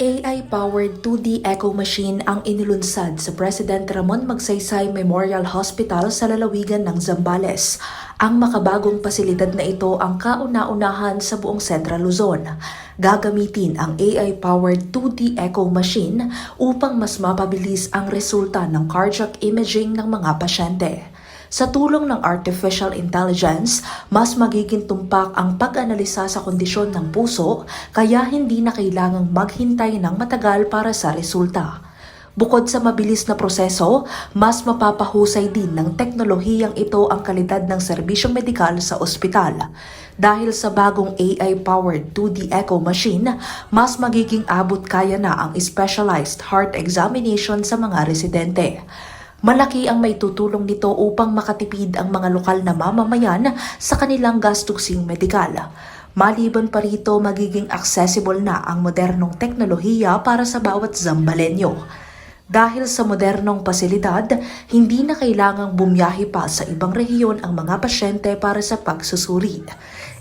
AI-powered 2D echo machine ang inilunsad sa President Ramon Magsaysay Memorial Hospital sa lalawigan ng Zambales. Ang makabagong pasilidad na ito ang kauna-unahan sa buong Central Luzon. Gagamitin ang AI-powered 2D echo machine upang mas mapabilis ang resulta ng cardiac imaging ng mga pasyente. Sa tulong ng artificial intelligence, mas magiging tumpak ang pag-analisa sa kondisyon ng puso kaya hindi na kailangang maghintay ng matagal para sa resulta. Bukod sa mabilis na proseso, mas mapapahusay din ng teknolohiyang ito ang kalidad ng serbisyong medikal sa ospital. Dahil sa bagong AI-powered 2D echo machine, mas magiging abot kaya na ang specialized heart examination sa mga residente. Malaki ang may tutulong nito upang makatipid ang mga lokal na mamamayan sa kanilang gastusing medikal. Maliban pa rito, magiging accessible na ang modernong teknolohiya para sa bawat Zambalenyo. Dahil sa modernong pasilidad, hindi na kailangang bumiyahe pa sa ibang rehiyon ang mga pasyente para sa pagsusuri.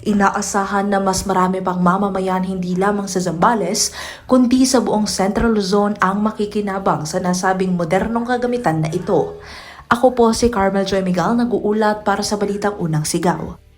Inaasahan na mas marami pang mamamayan hindi lamang sa Zambales, kundi sa buong Central Luzon ang makikinabang sa nasabing modernong kagamitan na ito. Ako po si Carmel Joy Miguel, nag-uulat para sa Balitang Unang Sigaw.